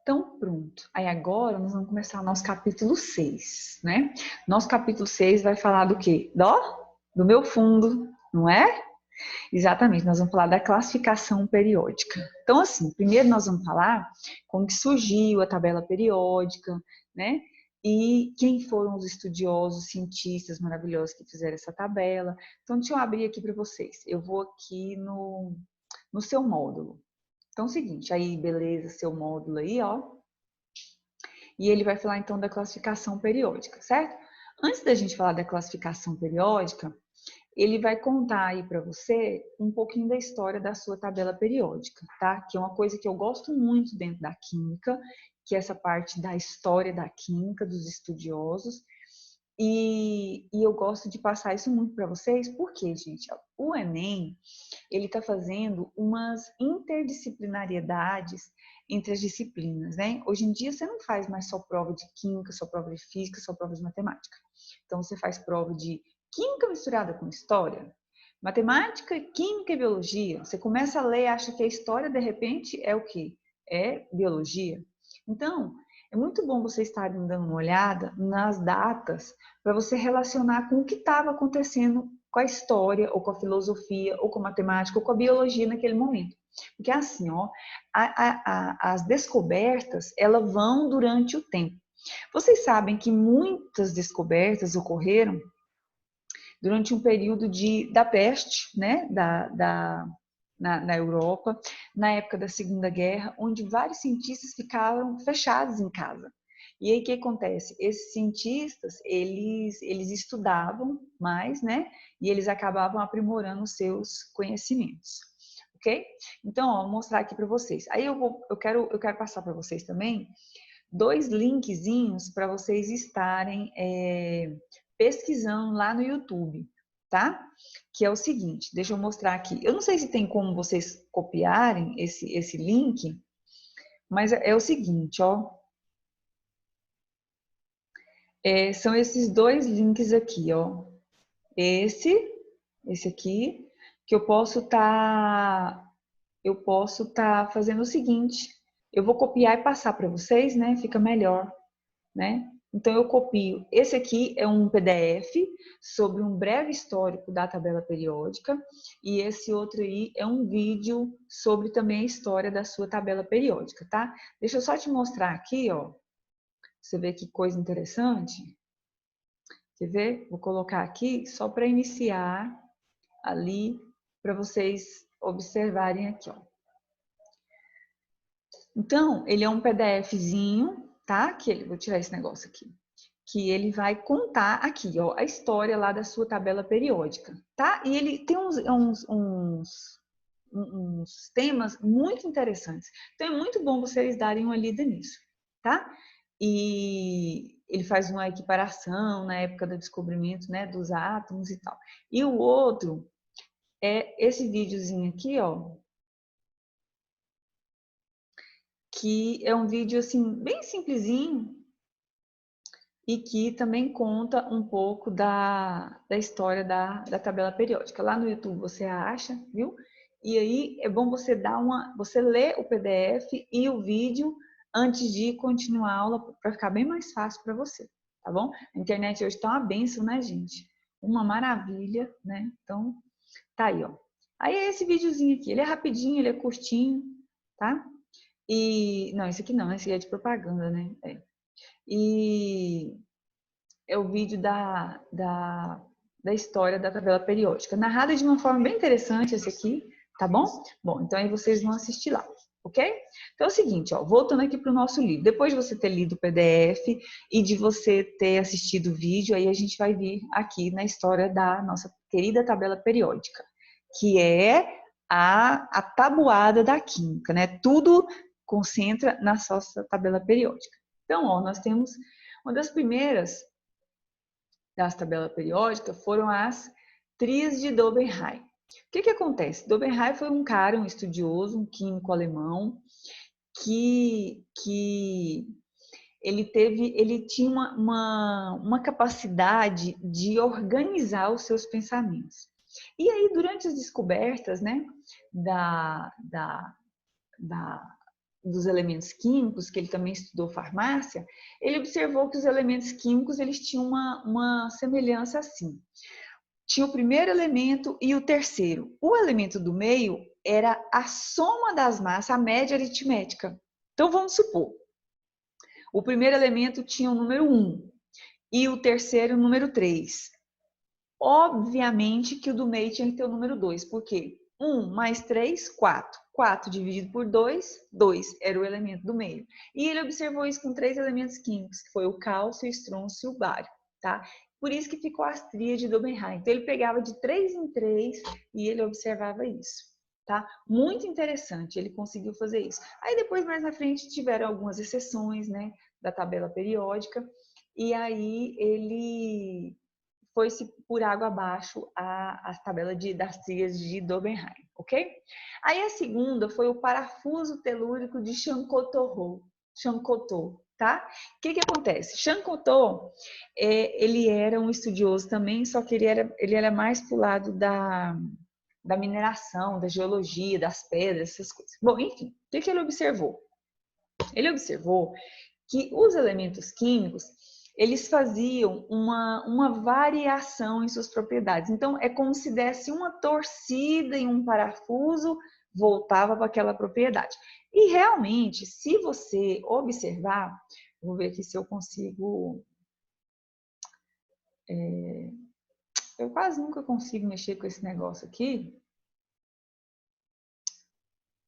Então, pronto. Aí agora nós vamos começar o nosso capítulo 6, né? Nosso capítulo 6 vai falar do quê? Do meu fundo, não é? Exatamente, nós vamos falar da classificação periódica. Então, assim, primeiro nós vamos falar como que surgiu a tabela periódica, né? E quem foram os estudiosos, cientistas maravilhosos que fizeram essa tabela. Então, deixa eu abrir aqui para vocês. Eu vou aqui no seu módulo. Então, é o seguinte, aí, beleza, seu módulo aí, ó. E ele vai falar, então, da classificação periódica, certo? Antes da gente falar da classificação periódica, ele vai contar aí para você um pouquinho da história da sua tabela periódica, tá? Que é uma coisa que eu gosto muito dentro da química, que é essa parte da história da química, dos estudiosos. E eu gosto de passar isso muito para vocês, porque, gente, o Enem, ele está fazendo umas interdisciplinariedades entre as disciplinas, né? Hoje em dia você não faz mais só prova de química, só prova de física, só prova de matemática. Então você faz prova de química misturada com história, matemática, química e biologia. Você começa a ler e acha que a história, de repente, é o quê? É biologia. Então, é muito bom você estar dando uma olhada nas datas para você relacionar com o que estava acontecendo com a história, ou com a filosofia, ou com a matemática, ou com a biologia naquele momento. Porque assim, ó, as descobertas, elas vão durante o tempo. Vocês sabem que muitas descobertas ocorreram durante um período da peste, né, na Europa, na época da Segunda Guerra, onde vários cientistas ficaram fechados em casa. E aí o que acontece? Esses cientistas, eles estudavam mais, né? E eles acabavam aprimorando os seus conhecimentos, ok? Então, ó, vou mostrar aqui para vocês. Aí eu quero passar para vocês também 2 linkzinhos para vocês estarem pesquisando lá no YouTube, tá? Que é o seguinte, deixa eu mostrar aqui. Eu não sei se tem como vocês copiarem esse link, mas é o seguinte, ó. São esses 2 links aqui, ó. Esse aqui, que eu posso tá fazendo o seguinte, eu vou copiar e passar para vocês, né? Fica melhor, né? Então eu copio. Esse aqui é um PDF sobre um breve histórico da tabela periódica e esse outro aí é um vídeo sobre também a história da sua tabela periódica, tá? Deixa eu só te mostrar aqui, ó. Você vê que coisa interessante. Quer ver? Vou colocar aqui só para iniciar ali para vocês observarem aqui, ó. Então, ele é um PDFzinho, tá? Vou tirar esse negócio aqui. Que ele vai contar aqui, ó, a história lá da sua tabela periódica, tá? E ele tem uns temas muito interessantes. Então, é muito bom vocês darem uma lida nisso, tá? E ele faz uma equiparação na época do descobrimento, né, dos átomos e tal. E o outro é esse videozinho aqui, ó, que é um vídeo, assim, bem simplesinho, e que também conta um pouco da história da tabela periódica. Lá no YouTube você acha, viu? E aí é bom você ler o PDF e o vídeo antes de continuar a aula para ficar bem mais fácil para você, tá bom? A internet hoje está uma bênção, né, gente? Uma maravilha, né? Então, tá aí, ó. Aí é esse videozinho aqui, ele é rapidinho, ele é curtinho, tá? Não, esse aqui não, esse aqui é de propaganda, né? E é o vídeo da história da tabela periódica, narrada de uma forma bem interessante esse aqui, tá bom? Bom, então aí vocês vão assistir lá, ok? Então é o seguinte, ó, voltando aqui para o nosso livro, depois de você ter lido o PDF e de você ter assistido o vídeo, aí a gente vai vir aqui na história da nossa querida tabela periódica, que é a tabuada da química, né? Tudo concentra na nossa tabela periódica. Então, ó, nós temos uma das primeiras das tabelas periódicas foram as trias de Dobenheim. O que acontece? Dobenheim foi um cara, um estudioso, um químico alemão, que ele tinha uma capacidade de organizar os seus pensamentos. E aí, durante as descobertas, né, da dos elementos químicos, que ele também estudou farmácia, ele observou que os elementos químicos eles tinham uma semelhança assim. Tinha o primeiro elemento e o terceiro. O elemento do meio era a soma das massas, a média aritmética. Então, vamos supor, o primeiro elemento tinha o número 1 e o terceiro o número 3. Obviamente que o do meio tinha que ter o número 2, por quê? 1 mais 3, 4. 4 dividido por 2, 2 era o elemento do meio. E ele observou isso com 3 elementos químicos, que foi o cálcio, o estrôncio e o bário, tá? Por isso que ficou as tríades de Dobenheim. Então, ele pegava de 3 em 3 e ele observava isso, tá? Muito interessante, ele conseguiu fazer isso. Aí, depois, mais na frente, tiveram algumas exceções, né, da tabela periódica, e aí ele foi-se por água abaixo a tabela das tríades de Dobenheim, ok? Aí a segunda foi o parafuso telúrico de Champcotot, tá? O que acontece? Champcotot, ele era um estudioso também, só que ele era mais pro lado da mineração, da geologia, das pedras, essas coisas. Bom, enfim, o que ele observou? Ele observou que os elementos químicos eles faziam uma variação em suas propriedades. Então, é como se desse uma torcida em um parafuso, voltava para aquela propriedade. E realmente, se você observar, vou ver aqui se eu consigo... eu quase nunca consigo mexer com esse negócio aqui,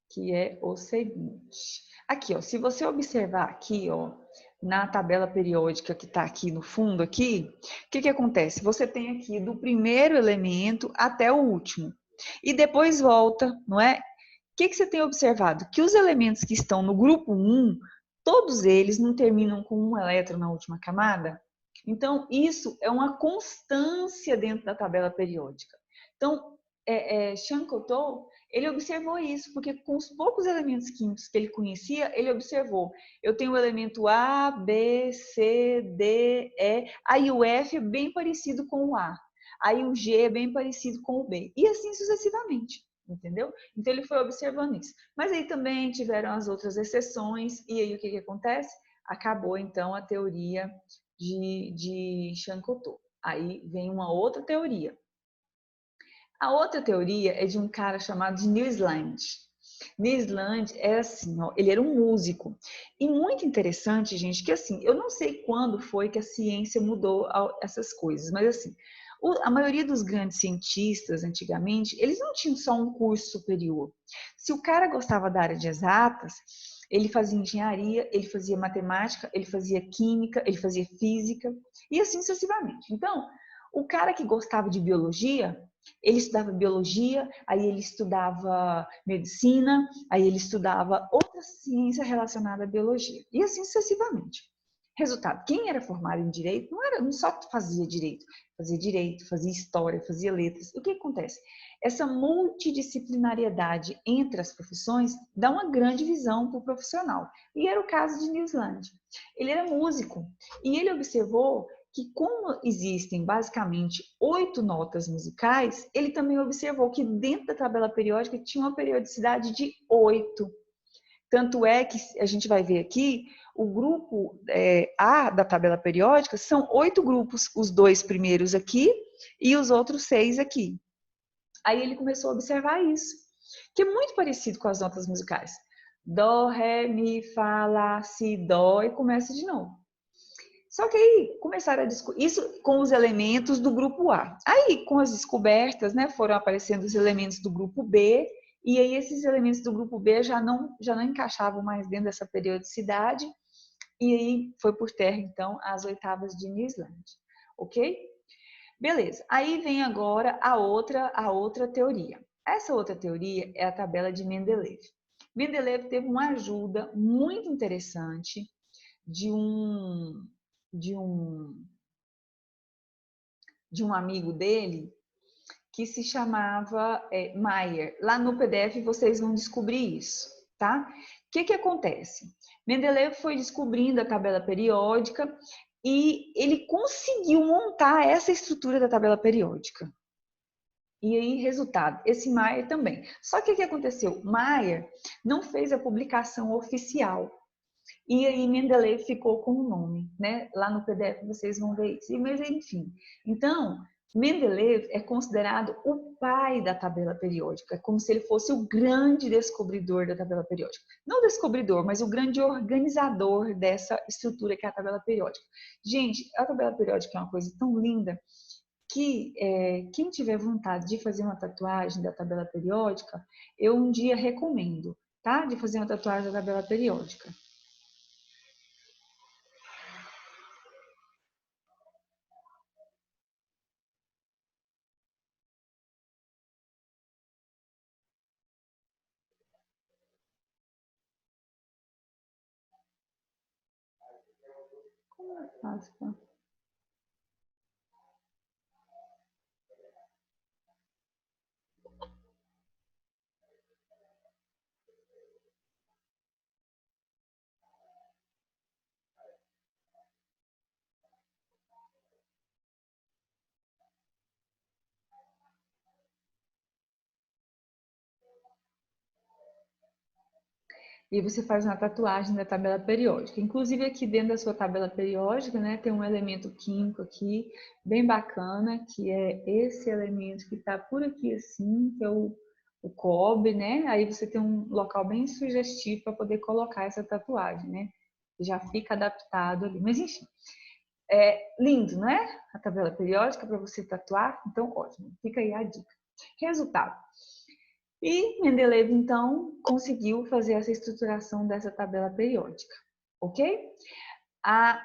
que é o seguinte. Aqui, ó, se você observar aqui, ó, na tabela periódica que está aqui no fundo, aqui, o que acontece? Você tem aqui do primeiro elemento até o último. E depois volta, não é? O que você tem observado? Que os elementos que estão no grupo 1, todos eles não terminam com um elétron na última camada. Então, isso é uma constância dentro da tabela periódica. Então, Champcotot, ele observou isso, porque com os poucos elementos químicos que ele conhecia, ele observou. Eu tenho o elemento A, B, C, D, E, aí o F é bem parecido com o A, aí o G é bem parecido com o B, e assim sucessivamente, entendeu? Então ele foi observando isso. Mas aí também tiveram as outras exceções, e aí o que acontece? Acabou então a teoria de Champcotot. Aí vem uma outra teoria. A outra teoria é de um cara chamado de Nils Land. Nils Land é assim, ó, ele era um músico. E muito interessante, gente, que assim, eu não sei quando foi que a ciência mudou essas coisas, mas assim, a maioria dos grandes cientistas, antigamente, eles não tinham só um curso superior. Se o cara gostava da área de exatas, ele fazia engenharia, ele fazia matemática, ele fazia química, ele fazia física, e assim sucessivamente. Então, o cara que gostava de biologia, ele estudava biologia, aí ele estudava medicina, aí ele estudava outra ciência relacionada à biologia. E assim sucessivamente. Resultado, quem era formado em direito não só fazia direito, fazia história, fazia letras. O que acontece? Essa multidisciplinariedade entre as profissões dá uma grande visão para o profissional. E era o caso de Nils Land. Ele era músico e ele observou que como existem basicamente 8 notas musicais, ele também observou que dentro da tabela periódica tinha uma periodicidade de 8. Tanto é que a gente vai ver aqui, o grupo A da tabela periódica são 8 grupos, os 2 primeiros aqui e os outros 6 aqui. Aí ele começou a observar isso, que é muito parecido com as notas musicais. Dó, ré, mi, fá, lá, si, dó e começa de novo. Só que aí começaram a discutir isso com os elementos do grupo A. Aí, com as descobertas, né, foram aparecendo os elementos do grupo B, e aí esses elementos do grupo B já não encaixavam mais dentro dessa periodicidade, e aí foi por terra, então, as oitavas de Nils Land. Ok? Beleza. Aí vem agora a outra teoria. Essa outra teoria é a tabela de Mendeleev. Mendeleev teve uma ajuda muito interessante de um amigo dele que se chamava Mayer. Lá no PDF vocês vão descobrir isso, tá? O que acontece? Mendeleev foi descobrindo a tabela periódica e ele conseguiu montar essa estrutura da tabela periódica. E aí, resultado, esse Mayer também. Só que o que aconteceu? Mayer não fez a publicação oficial. E aí Mendeleev ficou com o nome, né? Lá no PDF vocês vão ver isso. Mas enfim, então Mendeleev é considerado o pai da tabela periódica, como se ele fosse o grande descobridor da tabela periódica. Não descobridor, mas o grande organizador dessa estrutura que é a tabela periódica. Gente, a tabela periódica é uma coisa tão linda que quem tiver vontade de fazer uma tatuagem da tabela periódica, eu um dia recomendo, tá? De fazer uma tatuagem da tabela periódica. Como é fácil? E você faz uma tatuagem da tabela periódica. Inclusive aqui dentro da sua tabela periódica, né, tem um elemento químico aqui bem bacana, que é esse elemento que está por aqui assim, que é o cobre, né? Aí você tem um local bem sugestivo para poder colocar essa tatuagem, né? Já fica adaptado ali. Mas enfim, é lindo, não é? A tabela periódica para você tatuar. Então, ótimo. Fica aí a dica. Resultado. E Mendeleev, então, conseguiu fazer essa estruturação dessa tabela periódica, ok?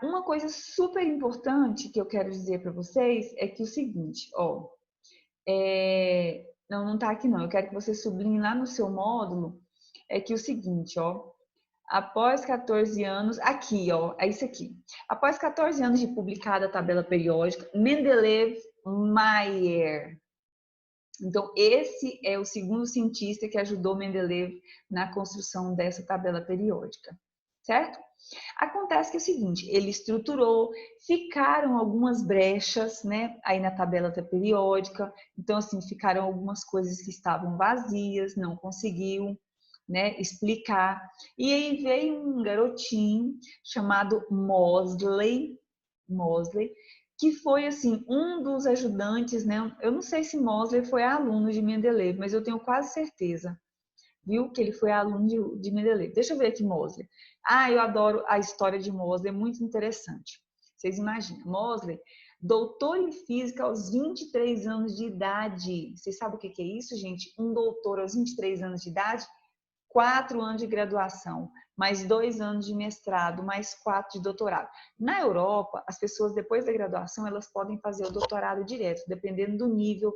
Uma coisa super importante que eu quero dizer para vocês é que o seguinte, ó, não está aqui não, eu quero que você sublinhe lá no seu módulo, é que o seguinte, ó, após 14 anos, aqui, ó, é isso aqui. Após 14 anos de publicada a tabela periódica, Mendeleev Mayer. Então, esse é o segundo cientista que ajudou Mendeleev na construção dessa tabela periódica, certo? Acontece que é o seguinte, ele estruturou, ficaram algumas brechas, né, aí na tabela periódica, então, assim, ficaram algumas coisas que estavam vazias, não conseguiu, né, explicar. E aí veio um garotinho chamado Mosley, que foi assim um dos ajudantes, né? Eu não sei se Mosley foi aluno de Mendeleev, mas eu tenho quase certeza, viu, que ele foi aluno de Mendeleev. Deixa eu ver aqui Mosley. Ah, eu adoro a história de Mosley, é muito interessante. Vocês imaginam, Mosley, doutor em física aos 23 anos de idade. Vocês sabem o que é isso, gente? Um doutor aos 23 anos de idade? 4 anos de graduação, mais 2 anos de mestrado, mais 4 de doutorado. Na Europa, as pessoas, depois da graduação, elas podem fazer o doutorado direto, dependendo do nível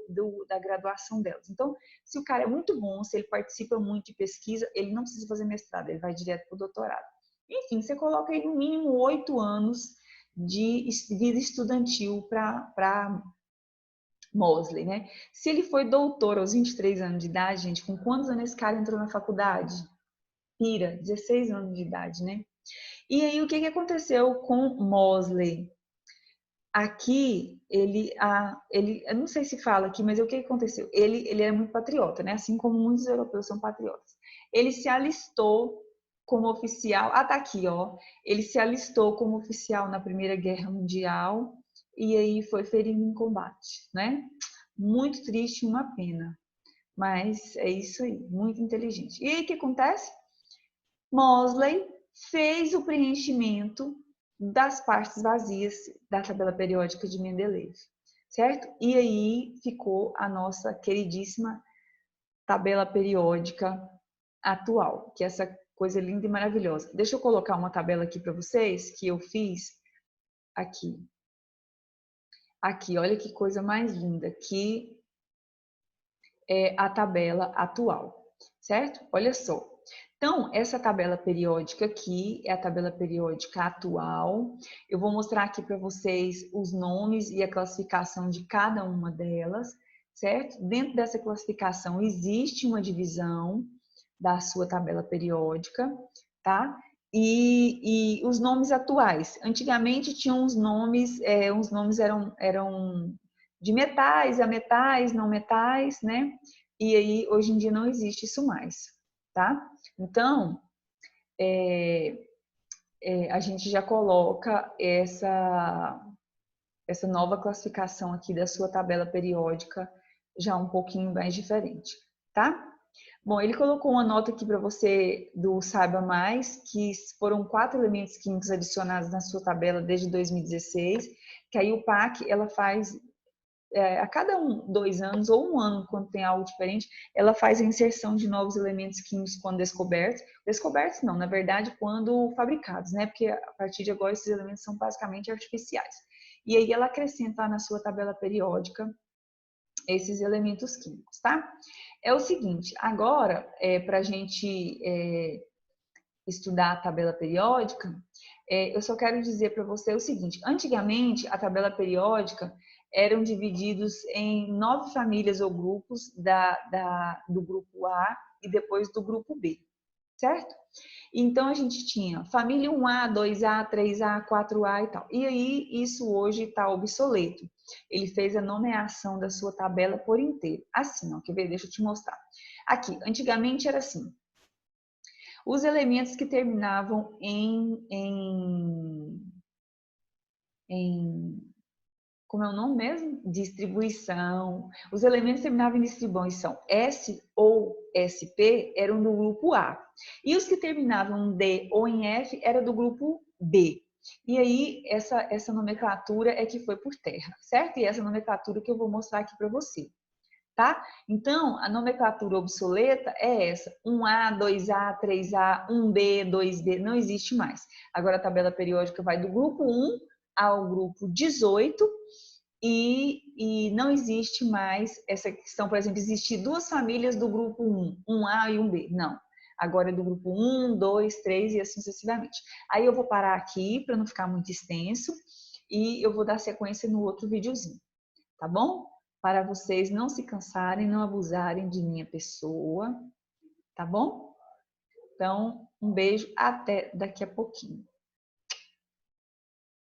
da graduação delas. Então, se o cara é muito bom, se ele participa muito de pesquisa, ele não precisa fazer mestrado, ele vai direto para o doutorado. Enfim, você coloca aí no mínimo 8 anos de vida estudantil para Mosley, né? Se ele foi doutor aos 23 anos de idade, gente, com quantos anos esse cara entrou na faculdade? Pira, 16 anos de idade, né? E aí, o que que aconteceu com Mosley? Aqui, eu não sei se fala aqui, mas o que que aconteceu? Ele é muito patriota, né? Assim como muitos europeus são patriotas. Ele se alistou como oficial, tá aqui, ó. Ele se alistou como oficial na Primeira Guerra Mundial e aí foi ferido em combate, né? Muito triste, uma pena. Mas é isso aí, muito inteligente. E aí o que acontece? Mosley fez o preenchimento das partes vazias da tabela periódica de Mendeleev, certo? E aí ficou a nossa queridíssima tabela periódica atual, que é essa coisa linda e maravilhosa. Deixa eu colocar uma tabela aqui para vocês que eu fiz aqui. Aqui, olha que coisa mais linda, que é a tabela atual, certo? Olha só. Então, essa tabela periódica aqui é a tabela periódica atual. Eu vou mostrar aqui para vocês os nomes e a classificação de cada uma delas, certo? Dentro dessa classificação existe uma divisão da sua tabela periódica, tá? E os nomes atuais. Antigamente tinham os nomes eram de metais a metais, não metais, né? E aí, hoje em dia, não existe isso mais, tá? Então, a gente já coloca essa nova classificação aqui da sua tabela periódica já um pouquinho mais diferente, tá? Bom, ele colocou uma nota aqui para você do Saiba Mais, que foram 4 elementos químicos adicionados na sua tabela desde 2016, que aí o PAC, ela faz a cada 2 anos ou 1 ano, quando tem algo diferente, ela faz a inserção de novos elementos químicos quando descobertos. Descobertos não, na verdade, quando fabricados, né? Porque a partir de agora esses elementos são basicamente artificiais. E aí ela acrescenta na sua tabela periódica esses elementos químicos, tá? É o seguinte, agora, para a gente estudar a tabela periódica, eu só quero dizer para você o seguinte, antigamente a tabela periódica eram divididos em 9 famílias ou grupos do grupo A e depois do grupo B, certo? Então a gente tinha família 1A, 2A, 3A, 4A e tal. E aí isso hoje está obsoleto. Ele fez a nomeação da sua tabela por inteiro. Assim, ó, quer ver? Deixa eu te mostrar. Aqui, antigamente era assim. Os elementos que terminavam como é o nome mesmo? Distribuição. Os elementos que terminavam em distribuição S ou SP eram do grupo A. E os que terminavam em D ou em F eram do grupo B. E aí, essa nomenclatura é que foi por terra, certo? E essa nomenclatura que eu vou mostrar aqui para você, tá? Então, a nomenclatura obsoleta é essa: 1A, 2A, 3A, 1B, 2B, não existe mais. Agora, a tabela periódica vai do grupo 1 ao grupo 18 e não existe mais essa questão, por exemplo, existir 2 famílias do grupo 1, 1A e 1B. Não. Agora é do grupo 1, 2, 3 e assim sucessivamente. Aí eu vou parar aqui para não ficar muito extenso e eu vou dar sequência no outro videozinho, tá bom? Para vocês não se cansarem, não abusarem de minha pessoa, tá bom? Então, um beijo, até daqui a pouquinho.